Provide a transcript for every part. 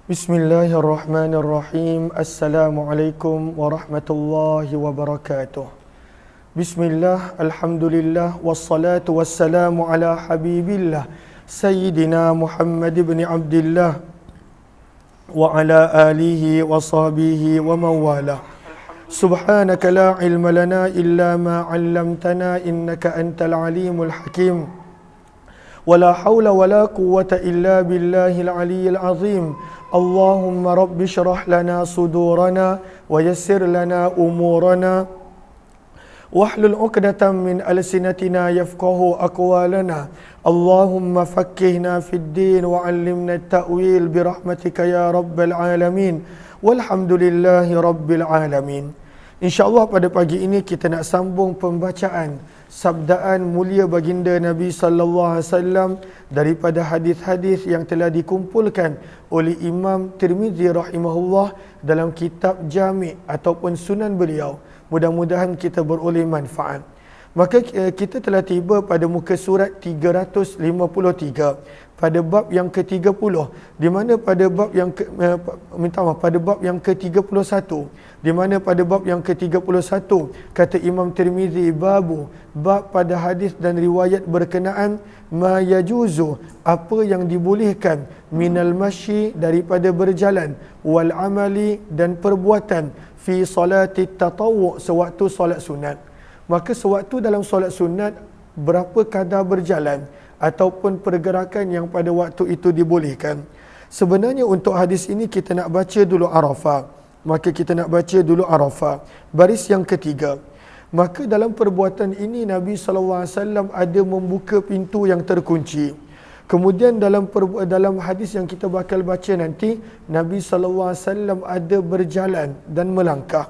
Bismillahirrahmanirrahim. Assalamualaikum warahmatullahi wabarakatuh. Bismillah, alhamdulillah, wassalatu wassalamu ala habibillah Sayyidina Muhammad ibn Abdillah wa ala alihi wa sahbihi wa mawalah. Subhanaka la ilma lana illa ma 'allamtana innaka antal alimul hakim. Wala haula wala quwwata illa billahil aliyyil azim. Allahumma rabbi syrah lana sudurana wa yassir lana umurana wahlul 'uqdatam min alsinatina yafqahu aqwalana. Allahumma faqqihna fid din wa 'allimna at-ta'wil bi rahmatika ya rabbal alamin. Walhamdulillahi rabbil alamin. InsyaAllah pada pagi ini kita nak sambung pembacaan sabdaan mulia baginda Nabi sallallahu alaihi wasallam daripada hadis-hadis yang telah dikumpulkan oleh Imam Tirmizi rahimahullah dalam kitab Jami' ataupun Sunan beliau. Mudah-mudahan kita beroleh manfaat. Maka kita telah tiba pada muka surat 353 pada bab yang ke-30, di mana pada bab yang pada bab yang ke-31, di mana pada bab yang ke-31 kata Imam Tirmizi, bab pada hadis dan riwayat berkenaan ma yajuzu, apa yang dibolehkan, minal masyi, daripada berjalan, wal amali, dan perbuatan, fi salati tatawwu', sewaktu solat sunat. Maka sewaktu dalam solat sunat berapa kadar berjalan ataupun pergerakan yang pada waktu itu dibolehkan. Sebenarnya untuk hadis ini kita nak baca dulu Arafah. Maka kita nak baca dulu Arafah, baris yang ketiga. Maka dalam perbuatan ini Nabi SAW ada membuka pintu yang terkunci. Kemudian dalam hadis yang kita bakal baca nanti, Nabi SAW ada berjalan dan melangkah.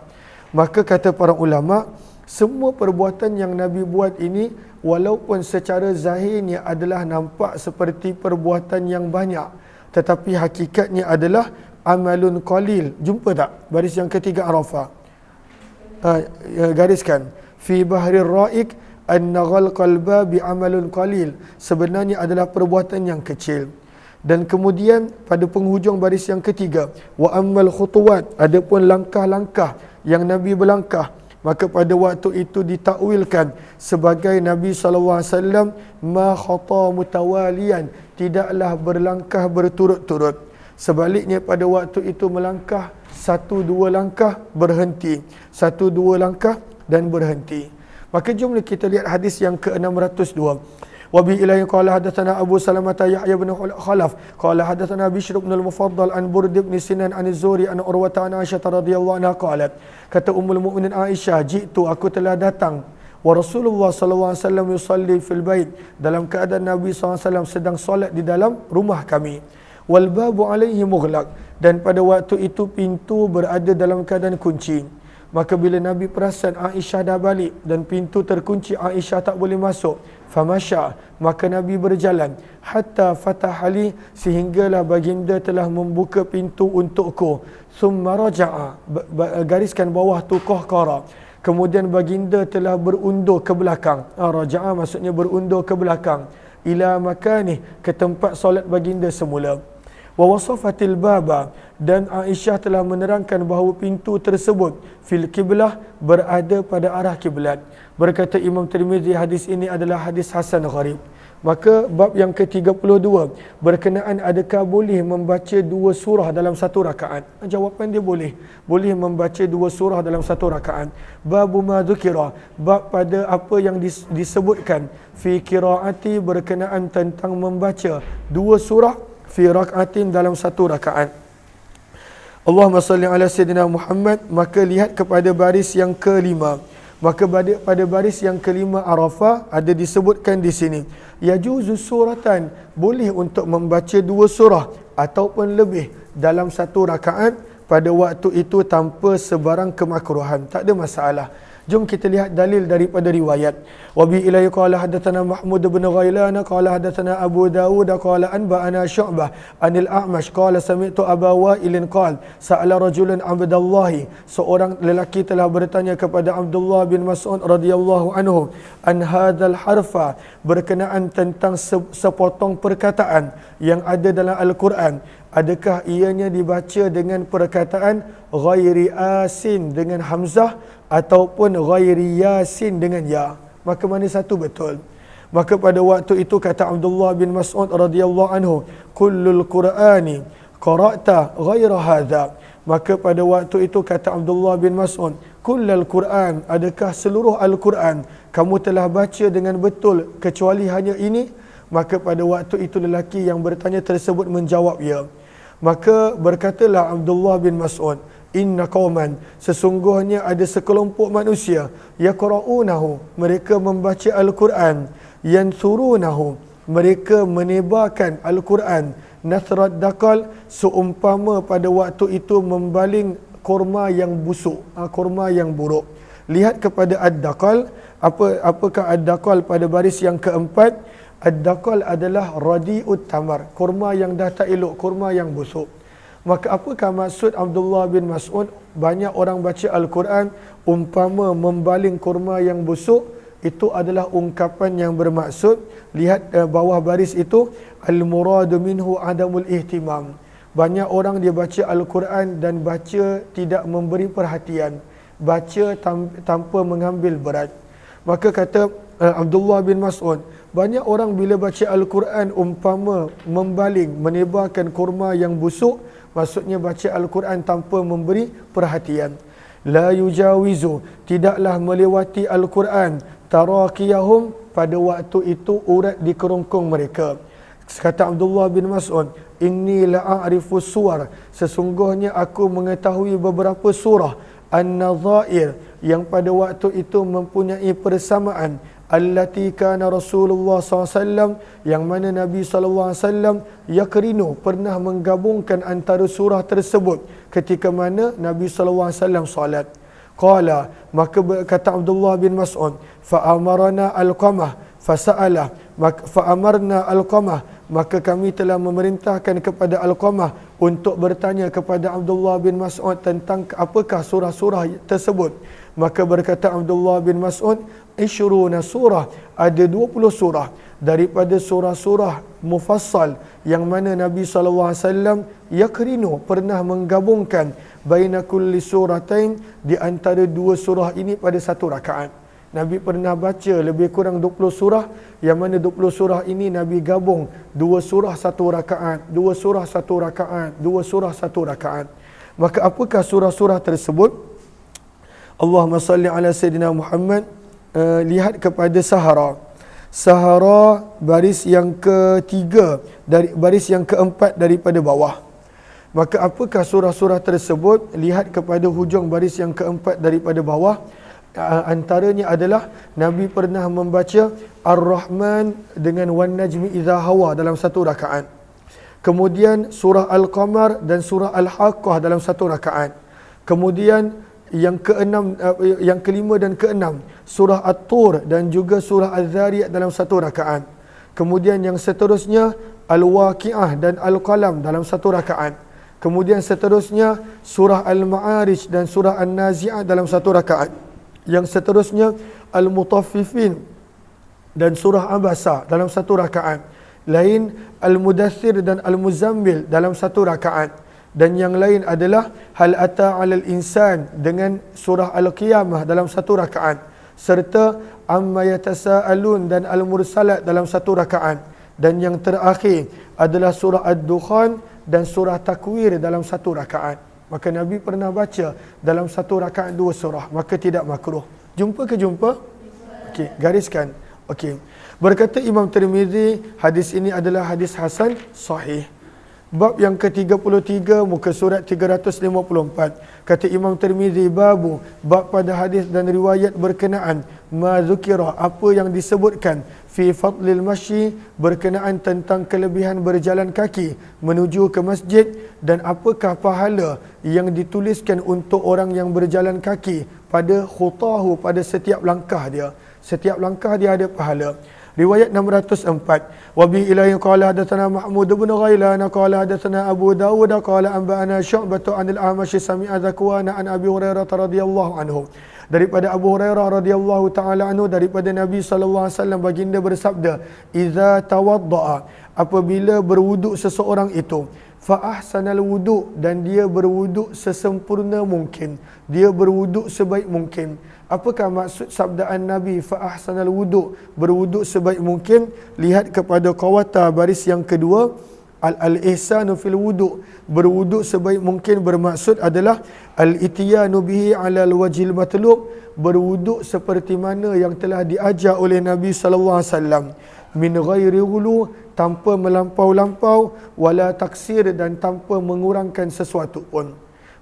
Maka kata para ulama, semua perbuatan yang Nabi buat ini, walaupun secara zahirnya adalah nampak seperti perbuatan yang banyak, tetapi hakikatnya adalah amalun qalil. Jumpa tak baris yang ketiga Arafah? Gariskan. Fi bahrir ra'iq an-naghal qalba bi amalun qalil. Sebenarnya adalah perbuatan yang kecil. Dan kemudian pada penghujung baris yang ketiga, wa ammal khutuwat, adapun langkah-langkah yang Nabi berlangkah, maka pada waktu itu ditakwilkan sebagai Nabi SAW ma khata mutawalian, tidaklah berlangkah berturut-turut. Sebaliknya pada waktu itu melangkah 1-2 langkah berhenti, 1-2 langkah dan berhenti. Maka jom kita lihat hadis yang ke-602. Wa bi ilahi qala hadatsana Abu Salamah Yahya bin Khalaf qala hadatsana Bishr bin al-Mufaddal an Burd bin Sinan an Az-Zuhri an Urwah an Aisyah radhiyallahu anha qalat, kata Ummul Mukminin Aisyah, jitu, aku telah datang, wa Rasulullah sallallahu alaihi wasallam yusalli fil bait, dalam keadaan Nabi SAW sedang solat di dalam rumah kami, wal babu alaihi mughlaq, dan pada waktu itu pintu berada dalam keadaan kunci. Maka bila Nabi perasan Aisyah dah balik dan pintu terkunci, Aisyah tak boleh masuk, famasya, maka Nabi berjalan, hatta fatahali, sehinggalah baginda telah membuka pintu untukku, summa raja'a, gariskan bawah tu qahqara, kemudian baginda telah berundur ke belakang. Raja'a maksudnya berundur ke belakang, ila makani, ke tempat solat baginda semula. Wa wasafatil baba, dan Aisyah telah menerangkan bahawa pintu tersebut fil kiblah, berada pada arah kiblat. Berkata Imam Tirmizi, hadis ini adalah hadis hasan gharib. Maka bab yang ke-32 berkenaan adakah boleh membaca 2 surah dalam satu rakaat. Jawapan dia boleh. Boleh membaca 2 surah dalam satu rakaat. Babu ma dzukira, bab pada apa yang disebutkan fi qiraati, berkenaan tentang membaca 2 surah fi rak'atin, dalam satu rakaat. Allahumma salli ala Sayyidina Muhammad. Maka lihat kepada baris yang kelima. Maka pada baris yang kelima Arafah ada disebutkan di sini, yajuzu suratan, boleh untuk membaca 2 surah ataupun lebih dalam satu rakaat pada waktu itu tanpa sebarang kemakruhan, tak ada masalah. Jom kita lihat dalil daripada riwayat. Wa bi ilaihi qala hadatsana Mahmud bin Ghailan qala hadatsana Abu Dawud qala anba'ana Syu'bah anil A'mash qala sami'tu Aba Wa'il qala sa'ala rajulun Abdullah, seorang lelaki telah bertanya kepada Abdullah bin Mas'ud radhiyallahu anhu, an hadzal harfa, berkenaan tentang sepotong perkataan yang ada dalam Al-Quran, adakah ianya dibaca dengan perkataan ghairi asin dengan hamzah ataupun ghairi yasin dengan ya? Maka mana satu betul? Maka pada waktu itu kata Abdullah bin Mas'ud radhiyallahu anhu, kullul Qur'ani qara'ta ghaira hadha. Maka pada waktu itu kata Abdullah bin Mas'ud, kullal Qur'an, adakah seluruh Al-Quran kamu telah baca dengan betul kecuali hanya ini? Maka pada waktu itu lelaki yang bertanya tersebut menjawab ya. Maka berkatalah Abdullah bin Mas'ud, inna qauman, sesungguhnya ada sekelompok manusia, yaqra'unahu, mereka membaca Al-Quran, yansurunahu, mereka menebarkan Al-Quran, nasrat dakal, seumpama pada waktu itu membaling kurma yang busuk, kurma yang buruk. Lihat kepada ad-dakal, apakah ad-dakal pada baris yang keempat? Ad-dakal adalah radi'ut tamar, kurma yang dah tak elok, kurma yang busuk. Maka apakah maksud Abdullah bin Mas'ud banyak orang baca Al-Quran umpama membaling kurma yang busuk? Itu adalah ungkapan yang bermaksud, lihat bawah baris itu, al-muradu minhu adamul ihtimam. Banyak orang dia baca Al-Quran dan baca tidak memberi perhatian, baca tanpa mengambil berat. Maka kata Abdullah bin Mas'ud, banyak orang bila baca Al-Quran umpama membaling, menebarkan kurma yang busuk, maksudnya baca Al-Quran tanpa memberi perhatian. La yujawizu, tidaklah melewati Al-Quran tarakiyahum, pada waktu itu urat di kerongkong mereka. Kata Abdullah bin Mas'ud, inni la'arifu suwar, sesungguhnya aku mengetahui beberapa surah an-nadhair yang pada waktu itu mempunyai persamaan, allati kana Rasulullah SAW, yang mana Nabi SAW yakrinu, pernah menggabungkan antara surah tersebut ketika mana Nabi SAW salat. Qala, maka kata Abdullah bin Mas'ud, fa'amarna al-qamah fasa'alah, fa'amarna al-qamah, maka kami telah memerintahkan kepada Al-Qamah untuk bertanya kepada Abdullah bin Mas'ud tentang apakah surah-surah tersebut. Maka berkata Abdullah bin Mas'ud, isyruna surah, ada 20 surah daripada surah-surah mufassal yang mana Nabi SAW yakrinu, pernah menggabungkan baina kulli suratain, di antara dua surah ini pada satu rakaat. Nabi pernah baca lebih kurang 20 surah, yang mana 20 surah ini Nabi gabung dua surah satu rakaat, dua surah satu rakaat, dua surah satu rakaat. Maka apakah surah-surah tersebut? Allahumma salli ala Sayyidina Muhammad. Lihat kepada Sahara. Sahara baris yang ketiga, dari baris yang keempat daripada bawah. Maka apakah surah-surah tersebut? Lihat kepada hujung baris yang keempat daripada bawah. Antaranya adalah Nabi pernah membaca Ar-Rahman dengan Wan Najmi Idza Hawa dalam satu rakaat. Kemudian surah Al-Qamar dan surah Al-Haqqah dalam satu rakaat. Kemudian yang keenam, yang kelima dan keenam, surah At-Tur dan juga surah Az-Zariyat dalam satu rakaat. Kemudian yang seterusnya Al-Waqi'ah dan Al-Qalam dalam satu rakaat. Kemudian seterusnya surah Al-Ma'arij dan surah An-Nazi'ah dalam satu rakaat. Yang seterusnya Al-Mutaffifin dan surah Abasa dalam satu rakaat. Lain Al-Mudaththir dan Al-Muzammil dalam satu rakaat. Dan yang lain adalah Hal Ata 'alal Insan dengan surah Al-Qiyamah dalam satu rakaat, serta Amma Yatasaalun dan Al-Mursalat dalam satu rakaat. Dan yang terakhir adalah surah Ad-Dukhan dan surah Takwir dalam satu rakaat. Maka Nabi pernah baca dalam satu rakaat dua surah, maka tidak makruh. Jumpa ke jumpa? Okey, gariskan. Okey. Berkata Imam Tirmizi, hadis ini adalah hadis hasan sahih. Bab yang ke-33, muka surat 354. Kata Imam Tirmizi, babu, bab pada hadis dan riwayat berkenaan ma zukira, apa yang disebutkan fi fadlil masyi, berkenaan tentang kelebihan berjalan kaki menuju ke masjid, dan apakah pahala yang dituliskan untuk orang yang berjalan kaki pada khutahu, pada setiap langkah dia. Setiap langkah dia ada pahala. Riwayat 604. Wa bi ilahi qala hadatsana Mahmud bin Ghailan qala hadatsana Abu Dawud qala anba'ana Syu'bah 'anil A'mash sami'a Zakwan an Abi Hurairah radhiyallahu anhu. Daripada Abu Hurairah radhiyallahu taala anhu, daripada Nabi sallallahu alaihi wasallam, baginda bersabda, "Idza tawaddaa," apabila berwuduk seseorang itu, fa ahsanal wudu, dan dia berwuduk sesempurna mungkin, dia berwuduk sebaik mungkin. Apakah maksud sabdaan Nabi fa ahsanal wudu, berwuduk sebaik mungkin? Lihat kepada qawata baris yang kedua, al-ihsanu fil wudu, berwuduk sebaik mungkin bermaksud adalah al-ityanu bihi ala al-wajhil matlub, berwuduk seperti mana yang telah diajar oleh Nabi sallallahu alaihi wasallam, min ghairi ghulu, tanpa melampau-lampau, wala taksir, dan tanpa mengurangkan sesuatu pun.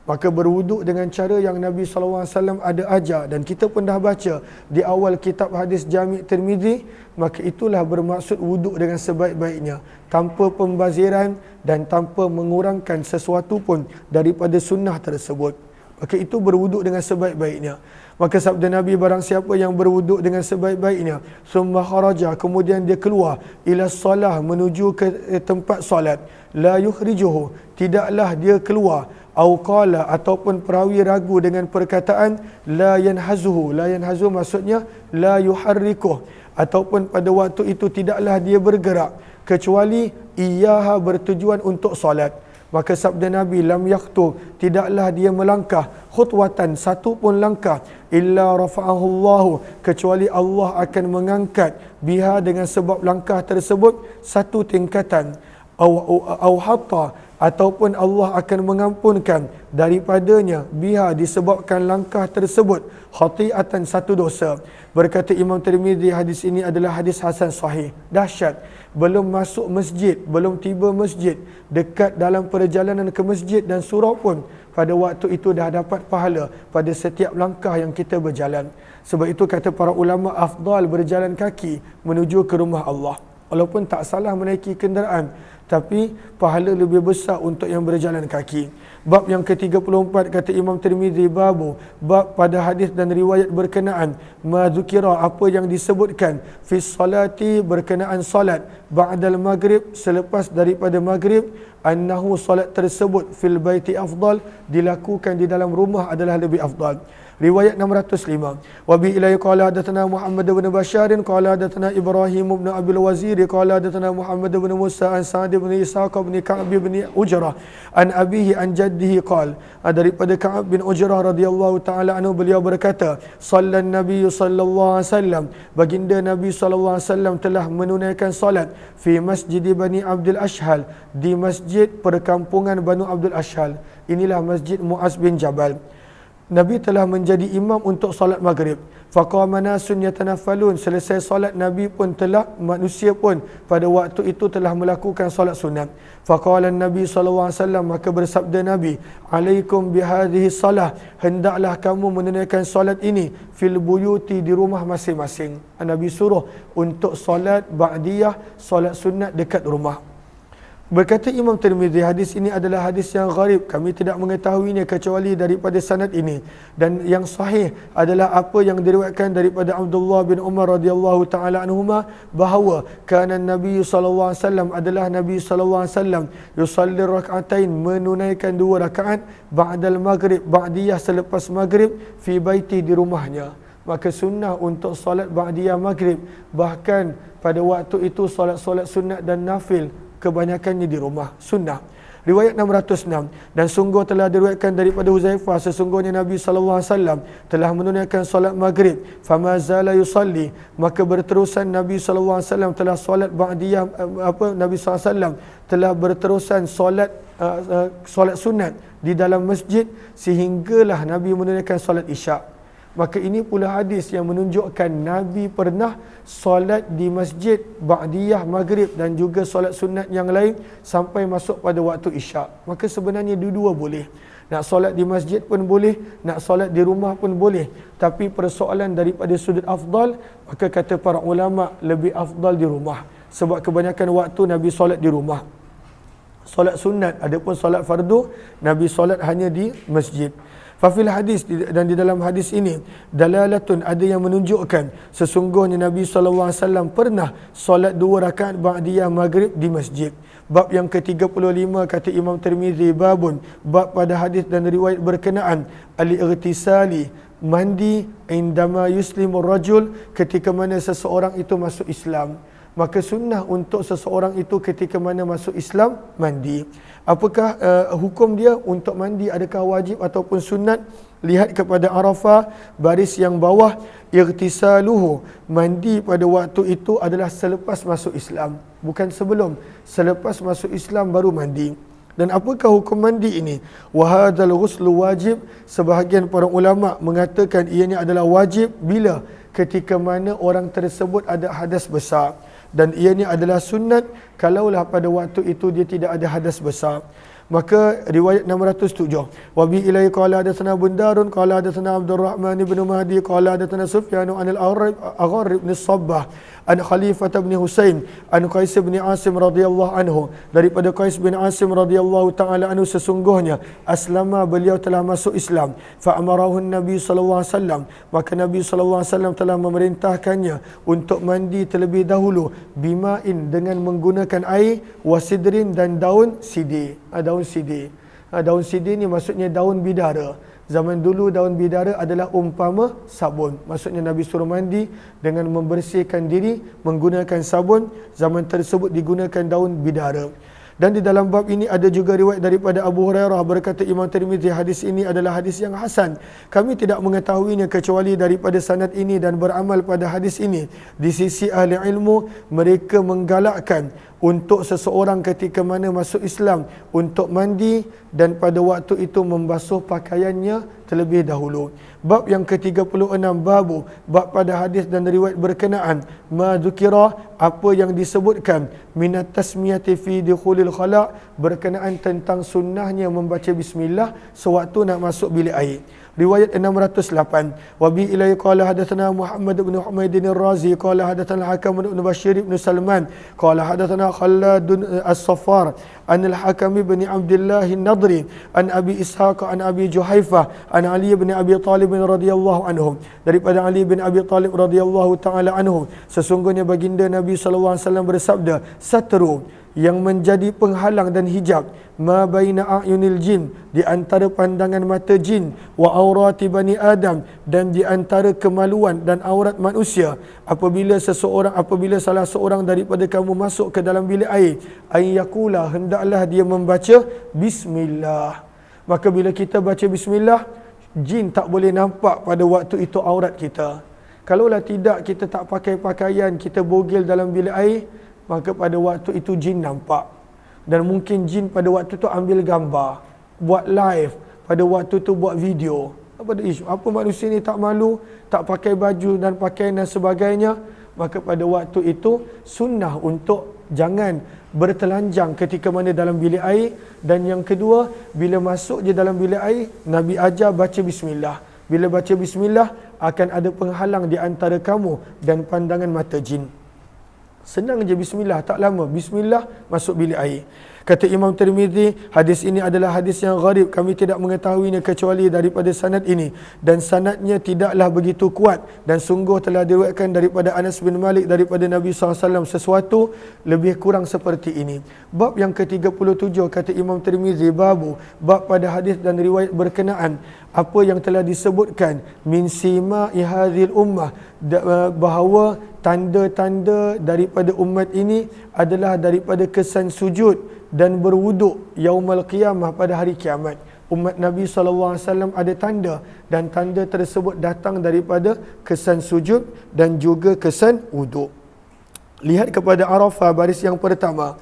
Maka berwuduk dengan cara yang Nabi SAW ada ajar, dan kita pun dah baca di awal kitab hadis Jami' Tirmizi, maka itulah bermaksud wuduk dengan sebaik-baiknya, tanpa pembaziran dan tanpa mengurangkan sesuatu pun daripada sunnah tersebut. Maka itu berwuduk dengan sebaik-baiknya. Maka sabda Nabi, barang siapa yang berwuduk dengan sebaik-baiknya, summa kharaja, kemudian dia keluar, ila salah, menuju ke tempat solat, la yukhrijuhu, tidaklah dia keluar, au qala, ataupun perawi ragu dengan perkataan la yanhazuhu, la yanhazu maksudnya la yuharrikuh, ataupun pada waktu itu tidaklah dia bergerak, kecuali iyaha, bertujuan untuk solat. Maka sabda Nabi, lam yaktu, tidaklah dia melangkah, khutwatan, satu pun langkah, illa rafa'ahu Allahu, kecuali Allah akan mengangkat biha, dengan sebab langkah tersebut, satu tingkatan, au hatta, ataupun Allah akan mengampunkan daripadanya biha, disebabkan langkah tersebut, khati'atan, satu dosa. Berkata Imam Tirmizi, hadis ini adalah hadis hasan sahih. Dahsyat, belum masuk masjid, belum tiba masjid, dekat dalam perjalanan ke masjid dan surau pun, pada waktu itu dah dapat pahala pada setiap langkah yang kita berjalan. Sebab itu kata para ulama, afdal berjalan kaki menuju ke rumah Allah. Walaupun tak salah menaiki kenderaan, tapi pahala lebih besar untuk yang berjalan kaki. Bab yang ke-34 kata Imam Tirmizi, bab pada hadis dan riwayat berkenaan, ma dzukira, apa yang disebutkan, fi salati, berkenaan salat, ba'dal maghrib, selepas daripada maghrib, annahu, salat tersebut, fil baiti afdal, dilakukan di dalam rumah adalah lebih afdal. Riwayat 605. Wa bi ilai qala hadatsana Muhammad bin Bashar qala hadatsana Ibrahim bin Abil Wazir qala hadatsana Muhammad bin Musa an Sa'd bin Ishaq bin Ka'b bin Ujrah an abihi an jaddihi qala, daripada Ka'ab bin Ujrah radhiyallahu taala anhu, beliau berkata, sallan Nabi sallallahu alaihi wasallam, baginda Nabi sallallahu alaihi wasallam telah menunaikan salat fi masjid Bani Abdul Ashhal, di masjid perkampungan Banu Abdul Ashhal. Inilah masjid Muaz bin Jabal. Nabi telah menjadi imam untuk solat maghrib. Faqama nasun yatanaffalun, selesai solat Nabi pun telah, manusia pun pada waktu itu telah melakukan solat sunat. Faqala Nabi sallallahu alaihi wasallam, maka bersabda Nabi, alaikum bihadhihi salah, hendaklah kamu menunaikan solat ini fil buyuti, di rumah masing-masing. Nabi suruh untuk solat ba'diyah, solat sunat dekat rumah. Berkata Imam Tirmizi, hadis ini adalah hadis yang gharib, kami tidak mengetahuinya kecuali daripada sanad ini. Dan yang sahih adalah apa yang diriwayatkan daripada Abdullah bin Umar radhiyallahu taala anhuma, bahawa kana Nabi sallallahu alaihi wasallam, adalah Nabi sallallahu alaihi wasallam, yusalli rak'atain, menunaikan 2 rakaat, ba'dal maghrib, ba'diyah, selepas maghrib, fi baiti, di rumahnya. Maka sunnah untuk solat ba'diyah maghrib, bahkan pada waktu itu solat-solat sunat dan nafil kebanyakannya di rumah, sunnah. Riwayat 606, dan sungguh telah diriwayatkan daripada Huzaifah, sesungguhnya Nabi sallallahu alaihi wasallam telah menunaikan solat maghrib, fama zala yusalli, maka berterusan Nabi sallallahu alaihi wasallam telah solat ba'diyah, Nabi sallallahu alaihi wasallam telah berterusan solat sunat di dalam masjid, sehinggalah Nabi menunaikan solat isyak. Maka ini pula hadis yang menunjukkan Nabi pernah solat di masjid ba'diyah maghrib dan juga solat sunat yang lain sampai masuk pada waktu isyak. Maka sebenarnya dua-dua boleh. Nak solat di masjid pun boleh, nak solat di rumah pun boleh. Tapi persoalan daripada sudut afdal, maka kata para ulama, lebih afdal di rumah. Sebab kebanyakan waktu Nabi solat di rumah. Solat sunat, adapun solat fardu, Nabi solat hanya di masjid. Fafil hadis, dan di dalam hadis ini, dalalatun, ada yang menunjukkan sesungguhnya Nabi SAW pernah solat 2 rakaat ba'diyah maghrib di masjid. Bab yang ke-35 kata Imam Tirmizi, babun, bab pada hadis dan riwayat berkenaan al-ightisali, mandi indama yuslimur rajul, ketika mana seseorang itu masuk Islam. maka sunnah untuk seseorang itu ketika mana masuk Islam mandi. Apakah hukum dia untuk mandi, adakah wajib ataupun sunat? Lihat kepada Arafah, baris yang bawah, irtisaluhu, mandi pada waktu itu adalah selepas masuk Islam, bukan sebelum. Selepas masuk Islam baru mandi. Dan apakah hukum mandi ini? Wahadzal ghuslu wajib, sebahagian para ulama mengatakan ianya adalah wajib bila ketika mana orang tersebut ada hadas besar, dan ianya adalah sunat kalaulah pada waktu itu dia tidak ada hadas besar. Maka riwayat 607, wa bi ilai qala hadatsana Bundarun qala hadatsana Abdul Rahman ibn Mahdi qala hadatsana Sufyan an al-Agharr ibn Sabbah an Khalifah bin Husain an Qais bin Asim radhiyallahu anhu, daripada Qais bin Asim radhiyallahu taala anhu, sesungguhnya aslama, beliau telah masuk Islam, fa amarahu Nabi sallallahu alaihi wasallam, maka Nabi sallallahu alaihi wasallam telah memerintahkannya untuk mandi terlebih dahulu, bima'in, dengan menggunakan air, wasidrin, dan daun sidi. Daun sidi. Daun sidi ni maksudnya daun bidara. Zaman dulu daun bidara adalah umpama sabun. Maksudnya Nabi suruh mandi dengan membersihkan diri menggunakan sabun. Zaman tersebut digunakan daun bidara. Dan di dalam bab ini ada juga riwayat daripada Abu Hurairah, berkata Imam Tirmizi, hadis ini adalah hadis yang hasan. Kami tidak mengetahuinya kecuali daripada sanad ini dan beramal pada hadis ini. Di sisi ahli ilmu, mereka menggalakkan untuk seseorang ketika mana masuk Islam untuk mandi dan pada waktu itu membasuh pakaiannya terlebih dahulu. Bab yang ke-36, bab pada hadis dan riwayat berkenaan, ma dzukira, apa yang disebutkan, minat tasmiyati fi dukhulil khala', berkenaan tentang sunnahnya membaca bismillah sewaktu nak masuk bilik air. Riwayat 608, wa bi ilai qala hadatsana Muhammad bin Humaid ar-Razi qala hadatsana Hakam bin Bashir bin Salman qala hadatsana Khallad as-Saffar an al-Hakam bin Abdullah an-Nadri an Abi Ishaq an Abi Juhaifah an Ali bin Abi Talib radhiyallahu anhu, daripada Ali bin Abi Talib radhiyallahu taala anhu, sesungguhnya baginda Nabi sallallahu alaihi wasallam bersabda, satru, yang menjadi penghalang dan hijab, ma baina a'yunil jin, di antara pandangan mata jin, wa aurati bani Adam, dan di antara kemaluan dan aurat manusia, apabila salah seorang daripada kamu masuk ke dalam bilik air, ayyakula, hendaklah dia membaca bismillah. Maka bila kita baca bismillah, jin tak boleh nampak pada waktu itu aurat kita. Kalaulah tidak, kita tak pakai pakaian, kita bogel dalam bilik air, maka pada waktu itu jin nampak. Dan mungkin jin pada waktu itu ambil gambar, buat live, pada waktu itu buat video. Apa manusia ni tak malu, tak pakai baju dan pakaian dan sebagainya. Maka pada waktu itu sunnah untuk jangan bertelanjang ketika mana dalam bilik air. Dan yang kedua, bila masuk je dalam bilik air, Nabi ajar baca bismillah. Bila baca bismillah, akan ada penghalang di antara kamu dan pandangan mata jin. Senang je bismillah, tak lama. Bismillah, masuk bilik air. Kata Imam Tirmizi, hadis ini adalah hadis yang gharib, kami tidak mengetahuinya kecuali daripada sanad ini, dan sanadnya tidaklah begitu kuat, dan sungguh telah diriwayatkan daripada Anas bin Malik daripada Nabi SAW sesuatu lebih kurang seperti ini. Bab yang ke-37, kata Imam Tirmizi, bab pada hadis dan riwayat berkenaan apa yang telah disebutkan min sima'i hadhil ummah, bahawa tanda-tanda daripada umat ini adalah daripada kesan sujud dan berwuduk yaumul qiyamah, pada hari kiamat. Umat Nabi SAW ada tanda, dan tanda tersebut datang daripada kesan sujud dan juga kesan wuduk. Lihat kepada Arafah, baris yang pertama.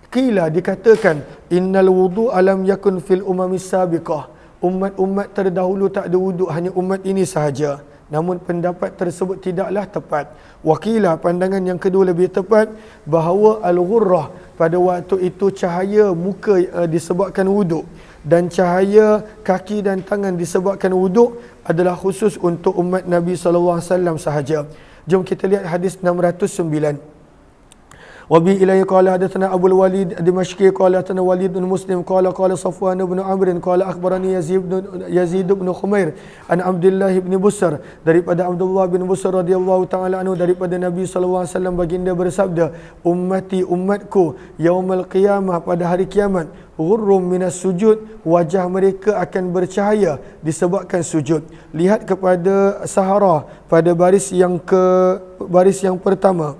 Qila, dikatakan, innal wudu alam yakun fil umamis sabiqah, umat-umat terdahulu tak ada wuduk, hanya umat ini sahaja. Namun pendapat tersebut tidaklah tepat. Wakilah, pandangan yang kedua lebih tepat, bahawa al-ghurrah, pada waktu itu cahaya muka disebabkan wuduk, dan cahaya kaki dan tangan disebabkan wuduk adalah khusus untuk umat Nabi SAW sahaja. Jom kita lihat hadis 609. Wabi ilai qala hadatsana Abdul Walid Dimashqi qala hadatsana Walid bin Muslim qala Safwan bin Amr qala akhbarani Yazid bin Khumair an Abdullah bin Busr, daripada Abdullah bin Busr radhiyallahu taala anhu, daripada Nabi sallallahu alaihi wasallam baginda bersabda, umatku yaumul qiyamah, pada hari kiamat, ghurrum minas sujud, wajah mereka akan bercahaya disebabkan sujud. Lihat kepada Sahara pada baris yang pertama.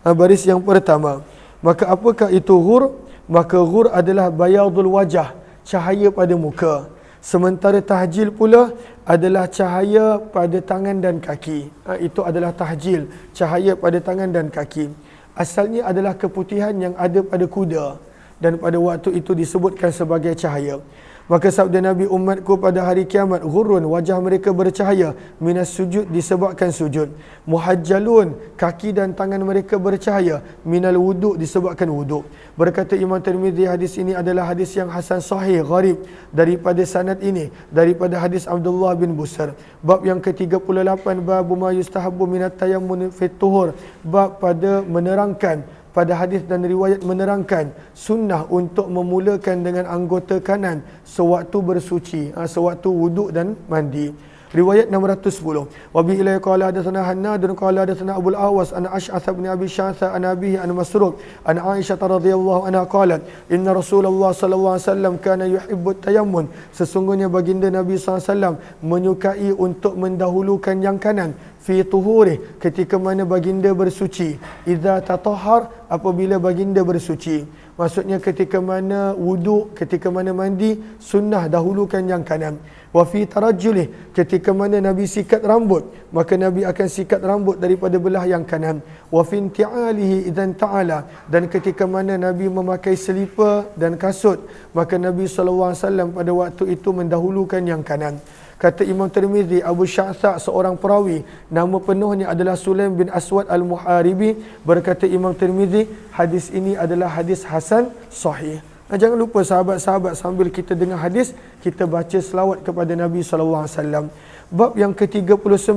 Baris yang pertama. Maka apakah itu ghur? Maka ghur adalah bayadul wajah, cahaya pada muka. Sementara tahjil pula adalah cahaya pada tangan dan kaki. Itu adalah tahjil, cahaya pada tangan dan kaki. Asalnya adalah keputihan yang ada pada kuda dan pada waktu itu disebutkan sebagai cahaya. Maka sabda Nabi, umatku pada hari kiamat ghurrun, wajah mereka bercahaya, minas sujud, disebabkan sujud. Muhajjalun, kaki dan tangan mereka bercahaya, minal wuduk, disebabkan wuduk. Berkata Imam Tirmizi, hadis ini adalah hadis yang hasan sahih gharib daripada sanad ini, daripada hadis Abdullah bin Busar. Bab yang ke-38, bab ma yustahabbu minat tayammun fit tuhur, bab pada menerangkan, pada hadis dan riwayat menerangkan sunnah untuk memulakan dengan anggota kanan sewaktu bersuci, sewaktu wuduk dan mandi. Riwayat 610. Wa bi ilai qala hadatsana Hannad qala hadatsana Abu al-Awas an Ash'ath bin Abi Syatha an abihi an Masruq an Aisyah radhiyallahu anha qalat inna Rasulullah sallallahu alaihi wasallam kana yuhibbu tayammun, sesungguhnya baginda Nabi sallallahu alaihi wasallam menyukai untuk mendahulukan yang kanan fi tuhuri, ketika mana baginda bersuci, idza tatahhar, apabila baginda bersuci. Maksudnya ketika mana wuduk, ketika mana mandi, sunnah dahulukan yang kanan. Wa fi tarajjulih, ketika mana Nabi sikat rambut, maka Nabi akan sikat rambut daripada belah yang kanan. Wa fi inti'alihi idzan ta'ala, dan ketika mana Nabi memakai selipar dan kasut, maka Nabi sallallahu alaihi wasallam pada waktu itu mendahulukan yang kanan. Kata Imam Tirmizi, Abu Sya'tha seorang perawi, nama penuhnya adalah Sulaim bin Aswad al-Muharibi. Berkata Imam Tirmizi, hadis ini adalah hadis hasan sahih. Jangan lupa sahabat-sahabat, sambil kita dengar hadis, kita baca selawat kepada Nabi SAW. Bab yang ke-39,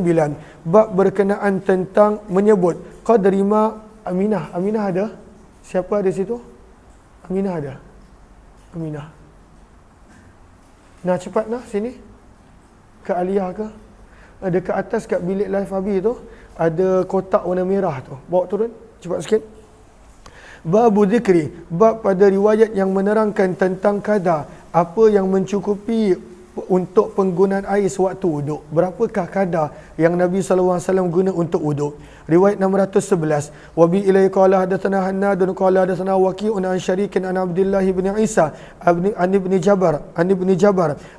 bab berkenaan tentang menyebut qadrima Aminah. Aminah ada? Siapa ada situ? Aminah ada? Aminah. Nah, cepat nah, sini. Ke Aliyah ke? Dekat atas kat bilik live Abi tu, ada kotak warna merah tu. Bawa turun, cepat sikit. Babu zikri, bab pada riwayat yang menerangkan tentang kadar, apa yang mencukupi untuk penggunaan air sewaktu wuduk. Berapakah kadar yang Nabi SAW guna untuk wuduk? Riwayat 611. Wa bi ilai qala hadatsana Hannad qala hadatsana Waqi'un an Syarikin an Abdullah bin Isa an ibn Jabar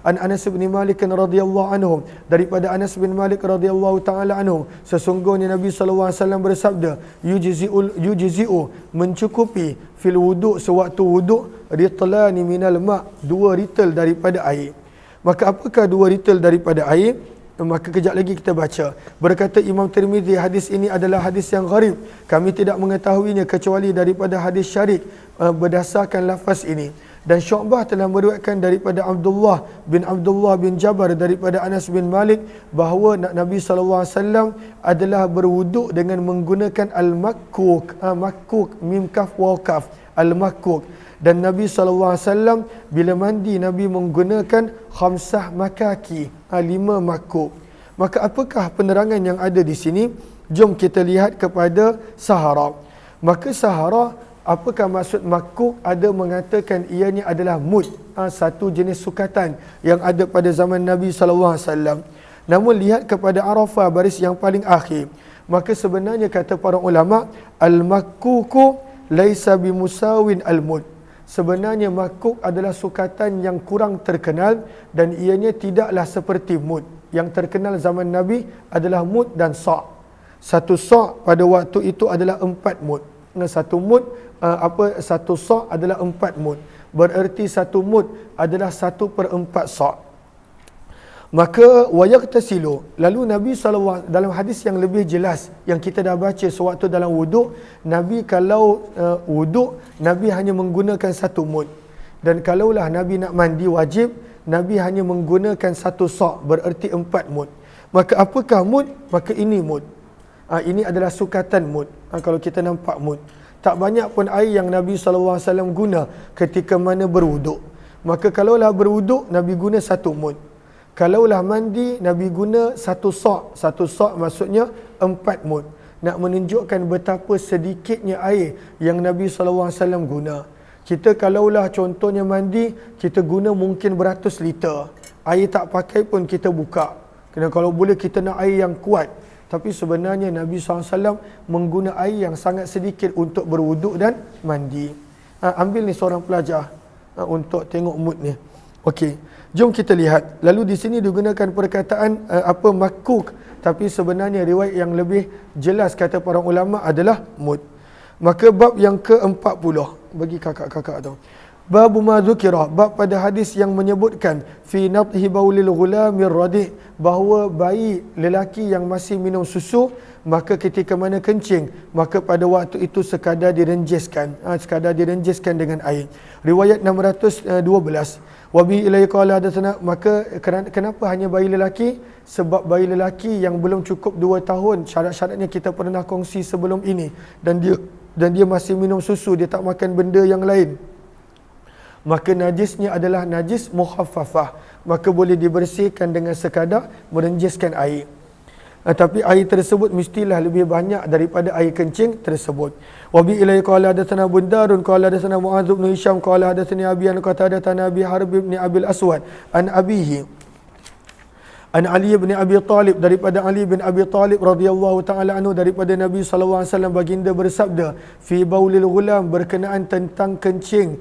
an Anas bin Malik radhiyallahu anhu, daripada Anas bin Malik radhiyallahu taala anhu, sesungguhnya Nabi SAW bersabda, yujzi'u, mencukupi, fil wuduk, sewaktu wuduk, ritlani minal ma', 2 ritel daripada air. Maka apakah 2 ritel daripada air? Maka kejap lagi kita baca. Berkata Imam Tirmizi, hadis ini adalah hadis yang gharib, kami tidak mengetahuinya kecuali daripada hadis Syarik berdasarkan lafaz ini. Dan Syu'bah telah meriwayatkan daripada Abdullah bin Jabar daripada Anas bin Malik bahawa Nabi SAW adalah berwuduk dengan menggunakan al-makkuk, makkuk, mim kaf waw kaf, al-makkuk. Dan Nabi SAW bila mandi, Nabi menggunakan khamsah makaki, 5 makuk. Maka apakah penerangan yang ada di sini? Jom kita lihat kepada Sahara. Maka Sahara, apakah maksud makuk? Ada mengatakan ianya adalah mud, satu jenis sukatan yang ada pada zaman Nabi SAW. Namun lihat kepada Arafah, baris yang paling akhir. Maka sebenarnya kata para ulama, al-makkuku laisa bimusawin al-mud. Sebenarnya makuk adalah sukatan yang kurang terkenal dan ianya tidaklah seperti mud. Yang terkenal zaman Nabi adalah mud dan sa'. Satu sa' pada waktu itu adalah 4 mud. Satu mud, satu sa' adalah 4 mud. Bererti satu mud adalah 1/4 sa'. Maka wayaktasilu, lalu Nabi SAW dalam hadis yang lebih jelas yang kita dah baca sewaktu dalam wuduk, Nabi kalau wuduk, Nabi hanya menggunakan 1 mud. Dan kalaulah Nabi nak mandi wajib, Nabi hanya menggunakan 1 sa', bererti 4 mud. Maka apakah mud? Maka ini mud. Ini adalah sukatan mud. Kalau kita nampak mud, tak banyak pun air yang Nabi SAW guna ketika mana berwuduk. Maka kalaulah berwuduk, Nabi guna 1 mud. Kalaulah mandi, Nabi guna 1 sa'. 1 sa' maksudnya 4 mud. Nak menunjukkan betapa sedikitnya air yang Nabi SAW guna. Kita kalaulah contohnya mandi, kita guna mungkin beratus liter. Air tak pakai pun kita buka. Kerana kalau boleh kita nak air yang kuat, Tapi sebenarnya Nabi SAW mengguna air yang sangat sedikit untuk berwuduk dan mandi. Ambil ni seorang pelajar untuk tengok mood ni. Okey, jom kita lihat. Lalu di sini digunakan perkataan makuk, tapi sebenarnya riwayat yang lebih jelas kata para ulama adalah mud. Maka bab yang ke-40, bagi kakak-kakak tu. Bab ma dzukira, bab pada hadis yang menyebutkan fi nadhi baulil ghulamir radi', bahawa bayi lelaki yang masih minum susu, maka ketika mana kencing, maka pada waktu itu sekadar direnjiskan, dengan air. Riwayat 612. Wa bi ilai qala hadatsana, maka kenapa hanya bayi lelaki? Sebab bayi lelaki yang belum cukup 2 tahun, syarat-syaratnya kita pernah kongsi sebelum ini, dan dia masih minum susu, dia tak makan benda yang lain, maka najisnya adalah najis mukhaffafah, maka boleh dibersihkan dengan sekadar merenjiskan air. Tapi air tersebut mestilah lebih banyak daripada air kencing tersebut. Wa bi ilai qala hadatsana Bundarun qala hadatsana Mu'adz bin Hisham qala hadatsani Abi an Qatadah an Abi Harb bin Abil Aswad an abihi an Ali bin Abi Talib, daripada Ali bin Abi Talib radhiyallahu taala anhu, daripada Nabi sallallahu alaihi wasallam baginda bersabda, fi baulil ghulam, berkenaan tentang kencing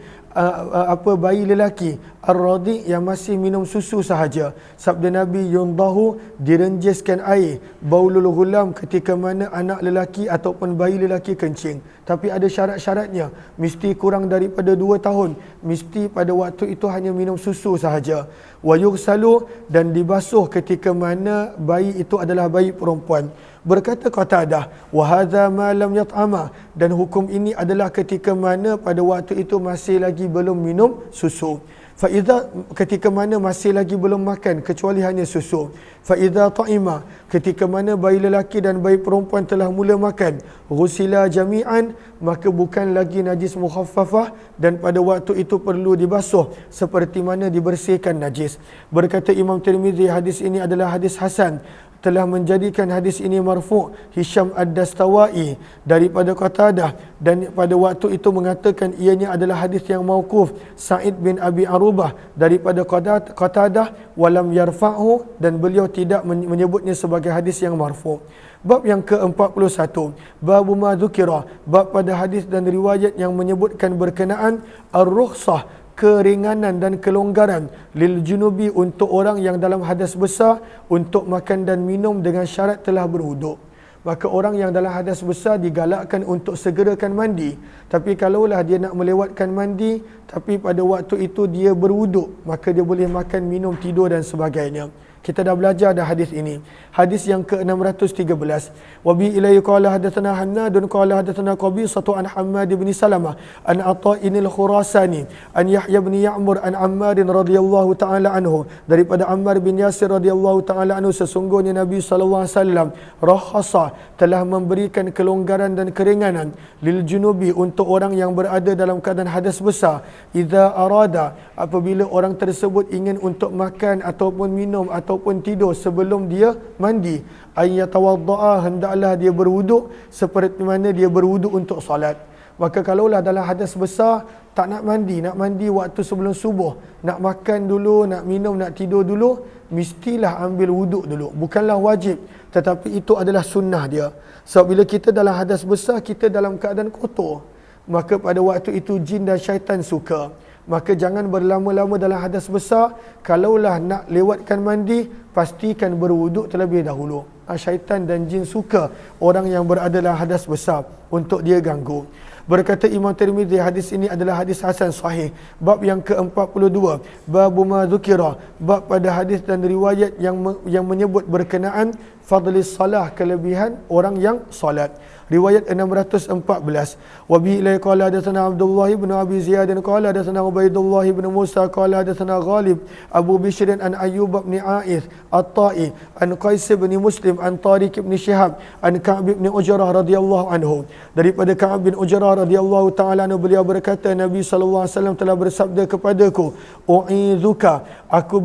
bayi lelaki ar-radi, yang masih minum susu sahaja. Sabda Nabi, yundahu, direnjiskan air, baulul ghulam, ketika mana anak lelaki ataupun bayi lelaki kencing. Tapi ada syarat-syaratnya, mesti kurang daripada 2 tahun, mesti pada waktu itu hanya minum susu sahaja. Wa yughsalu, dan dibasuh ketika mana bayi itu adalah bayi perempuan. Berkata Qatadah, wa hadza ma lam yat'ama, dan hukum ini adalah ketika mana pada waktu itu masih lagi belum minum susu. Fa idza, ketika mana masih lagi belum makan kecuali hanya susu. Fa idza ta'ima, ketika mana bayi lelaki dan bayi perempuan telah mula makan, ghusila jami'an, maka bukan lagi najis mukhaffafah, dan pada waktu itu perlu dibasuh seperti mana dibersihkan najis. Berkata Imam Tirmizi, hadis ini adalah hadis hasan. Telah menjadikan hadis ini marfu' Hisham ad-Dastawai daripada Qatadah, dan pada waktu itu mengatakan ianya adalah hadis yang mauquf Sa'id bin Abi Arubah daripada Qatadah, walam yarfa'hu, dan beliau tidak menyebutnya sebagai hadis yang marfu'. Bab yang ke-41, bab ma dzukira, bab pada hadis dan riwayat yang menyebutkan berkenaan ar-rukhsah, keringanan dan kelonggaran, lil junubi, untuk orang yang dalam hadas besar, untuk makan dan minum dengan syarat telah berwuduk. Maka orang yang dalam hadas besar digalakkan untuk segerakan mandi. Tapi kalaulah dia nak melewatkan mandi, tapi pada waktu itu dia berwuduk, maka dia boleh makan, minum, tidur dan sebagainya. Kita dah belajar dah hadis ini. Hadis yang ke-613. Wa bi ilai qala hadatsana Hannadun qala hadatsana Qabisatu an Hammad bin Salamah an Ata'in al-Khurasani an Yahya bin Ya'mur an Ammar radhiyallahu taala anhu, daripada Ammar bin Yasir radhiyallahu taala anhu, sesungguhnya Nabi sallallahu alaihi wasallam rahasa, telah memberikan kelonggaran dan keringanan, lil junubi, untuk orang yang berada dalam keadaan hadas besar, idza arada, apabila orang tersebut ingin untuk makan ataupun minum ataupun tidur sebelum dia mandi, ayyatawaddaa, hendaklah dia berwuduk seperti mana dia berwuduk untuk solat. Maka kalaulah dalam hadas besar, tak nak mandi waktu sebelum subuh, nak makan dulu, nak minum, nak tidur dulu, mestilah ambil wuduk dulu. Bukanlah wajib, tetapi itu adalah sunnah dia. Sebab bila kita dalam hadas besar, kita dalam keadaan kotor, maka pada waktu itu jin dan syaitan suka. Maka jangan berlama-lama dalam hadas besar. Kalaulah nak lewatkan mandi, pastikan berwuduk terlebih dahulu. Syaitan dan jin suka orang yang berada dalam hadas besar untuk dia ganggu. Berkata Imam Tirmizi, hadis ini adalah hadis hasan sahih. Bab yang ke-42, bab ma dzukira, bab pada hadis dan riwayat yang menyebut berkenaan fadlis salah, kelebihan orang yang salat. Riwayat 614. Wa bi ilai qala hadatsana Abdullah bin Abi Ziyad qala hadatsana Ubaidullah bin Musa qala hadatsana Ghalib Abu Bishr an Ayyub bin A'ith At-Ta'i an Qais bin Muslim an Tariq bin Shihab an Ka'b bin Ujrah radhiyallahu anhu, daripada Ka'b bin Ujrah radhiyallahu ta'ala anhu, beliau berkata, Nabi sallallahu alaihi wasallam telah bersabda kepadaku, u'izuka, aku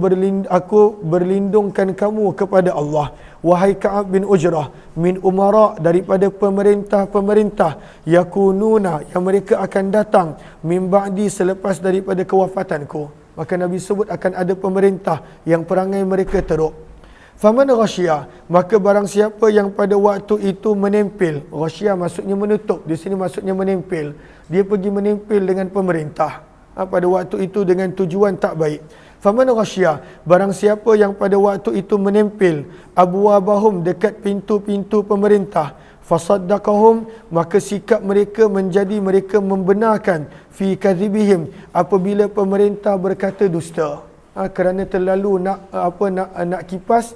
berlindungkan kamu kepada Allah, wahai Ka'ab bin Ujrah, min umara, daripada pemerintah yakununa, yang mereka akan datang, min ba'di, selepas daripada kewafatanku. Maka Nabi sebut akan ada pemerintah yang perangai mereka teruk. Faman ghasyiya, maka barang siapa yang pada waktu itu menempel, ghasyiya maksudnya menutup, di sini maksudnya menempel. Dia pergi menempel dengan pemerintah pada waktu itu dengan tujuan tak baik. Faman ghasyiya, barang siapa yang pada waktu itu menempel abwabahum, dekat pintu-pintu pemerintah, fasaddaqahum, maka sikap mereka menjadi mereka membenarkan fi kadzibihim, apabila pemerintah berkata dusta. Kerana terlalu nak kipas,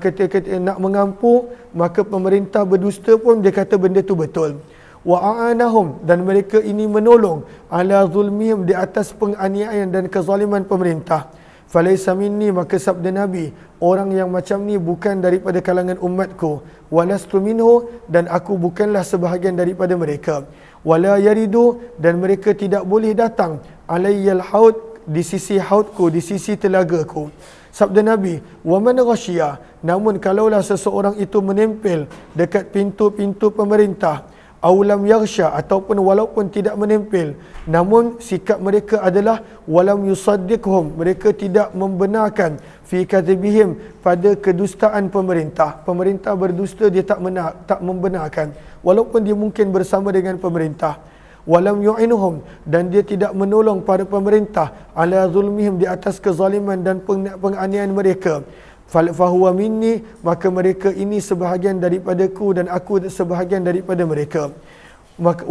ketika nak mengampu, maka pemerintah berdusta pun dia kata benda tu betul. Wa a'anahum, dan mereka ini menolong ala zulmihim, di atas penganiayaan dan kezaliman pemerintah. Falaisa minni, maka sabda Nabi, orang yang macam ni bukan daripada kalangan umatku. Walastu minhu, dan aku bukanlah sebahagian daripada mereka. Wala yaridu, dan mereka tidak boleh datang alayyal haud, di sisi haudku, di sisi telagaku. Sabda Nabi, wa man ghasyiya, namun kalaulah seseorang itu menempel dekat pintu-pintu pemerintah, aulam yaghsha, ataupun walaupun tidak menempel, namun sikap mereka adalah walam yusaddiqhum, mereka tidak membenarkan fi kadzibihim, pada kedustaan pemerintah. Pemerintah berdusta, dia tak membenarkan walaupun dia mungkin bersama dengan pemerintah. Walam yu'inuhum, dan dia tidak menolong para pemerintah ala zulmihim, di atas kezaliman dan penganiayaan mereka. Fahuwa minni, maka mereka ini sebahagian daripadaku dan aku sebahagian daripada mereka.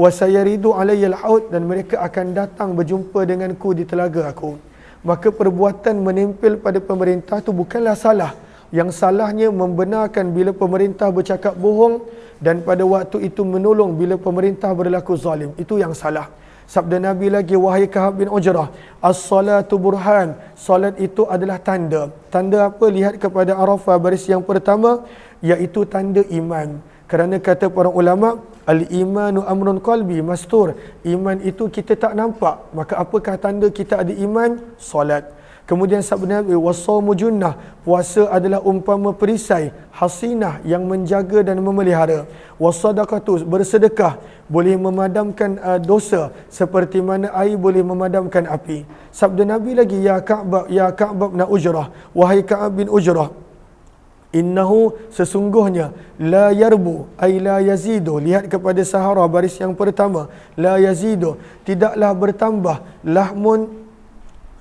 Wasayaridu alayyal haud, dan mereka akan datang berjumpa denganku di telaga aku. Maka perbuatan menempel pada pemerintah itu bukanlah salah. Yang salahnya membenarkan bila pemerintah bercakap bohong, dan pada waktu itu menolong bila pemerintah berlaku zalim. Itu yang salah. Sabda Nabi lagi, wahai Kahab bin Ujrah, as-salatu burhan, salat itu adalah tanda. Tanda apa? Lihat kepada Arafah baris yang pertama, iaitu tanda iman. Kerana kata para ulama, al-imanu amrun qalbi mastur, iman itu kita tak nampak. Maka apakah tanda kita ada iman? Salat. Kemudian sabda Nabi, was-shaumu junnah, puasa adalah umpama perisai hasinah yang menjaga dan memelihara. Was-sadaqatu, bersedekah boleh memadamkan dosa seperti mana air boleh memadamkan api. Sabda Nabi lagi, ya Ka'bab bin Ujrah, wahai Ka'ab bin Ujrah, innahu, sesungguhnya, la yarbu ay la yazidu, lihat kepada Sahara baris yang pertama, la yazidu, tidaklah bertambah, lahmun,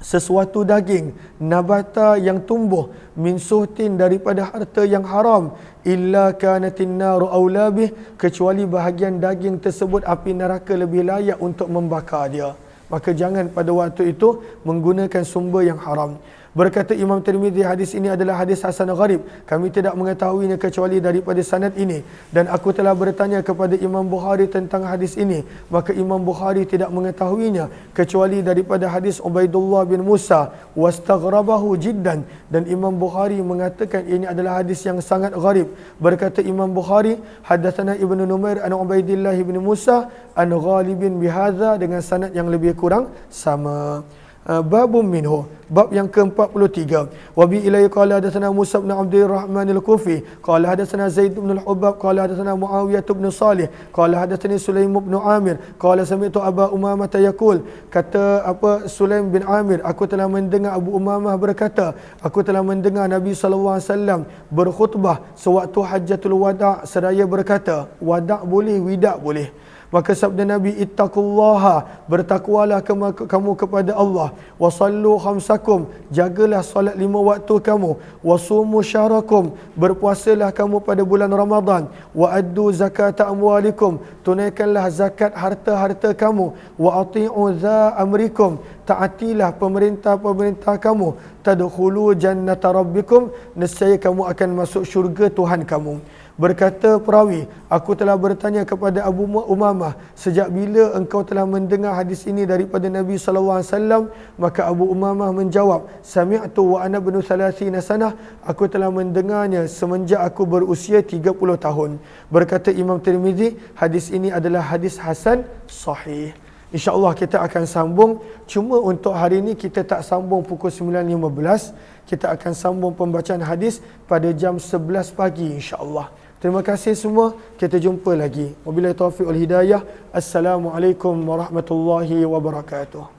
sesuatu daging, nabata yang tumbuh, min suhtin, daripada harta yang haram, illa kanatin naru aula bih, kecuali bahagian daging tersebut api neraka lebih layak untuk membakar dia. Maka jangan pada waktu itu menggunakan sumber yang haram. Berkata Imam Tirmizi, hadis ini adalah hadis hasan gharib. Kami tidak mengetahuinya kecuali daripada sanad ini. Dan aku telah bertanya kepada Imam Bukhari tentang hadis ini, maka Imam Bukhari tidak mengetahuinya kecuali daripada hadis Ubaidullah bin Musa, wastaghrabahu jiddan, dan Imam Bukhari mengatakan ini adalah hadis yang sangat gharib. Berkata Imam Bukhari, hadatsana Ibnu Numair an Ubaidillah bin Musa an Ghalibin bihadza, dengan sanad yang lebih kurang sama. Babun minhu, bab yang ke-43. Wa bi ilai qala hadatsana Musa bin Abdul Rahman al-Kufi qala hadatsana Zaid bin al-Hubab qala hadatsana Muawiyah bin Salih qala hadatsani Sulaim bin Amir qala sami'tu Aba Umamah yaqul, kata Sulaim bin Amir, aku telah mendengar Abu Umamah berkata, aku telah mendengar Nabi sallallahu alaihi wasallam berkhutbah sewaktu Hajjatul Wada', seraya berkata, wada' boleh, wida' boleh. Maka sabda Nabi, ittaqullaha, bertakwalah kamu kepada Allah, wasallu khamsakum, jagalah solat 5 waktu kamu, wasumu syahrakum, berpuasalah kamu pada bulan Ramadan, wa addu zakata amwalikum, tunaikanlah zakat harta-harta kamu, wa ati'u dha amrikum, taatilah pemerintah-pemerintah kamu, tadkhulu jannata rabbikum, nescaya kamu akan masuk syurga Tuhan kamu. Berkata perawi, aku telah bertanya kepada Abu Umamah, sejak bila engkau telah mendengar hadis ini daripada Nabi sallallahu alaihi wasallam? Maka Abu Umamah menjawab, sami'tu wa ana ibnu 30 sanah, aku telah mendengarnya semenjak aku berusia 30 tahun. Berkata Imam Tirmizi, hadis ini adalah hadis hasan sahih. InsyaAllah kita akan sambung. Cuma untuk hari ini kita tak sambung pukul 9.15. Kita akan sambung pembacaan hadis pada jam 11 pagi insyaAllah. Terima kasih semua. Kita jumpa lagi. Wabillahi taufiq wal hidayah. Assalamualaikum warahmatullahi wabarakatuh.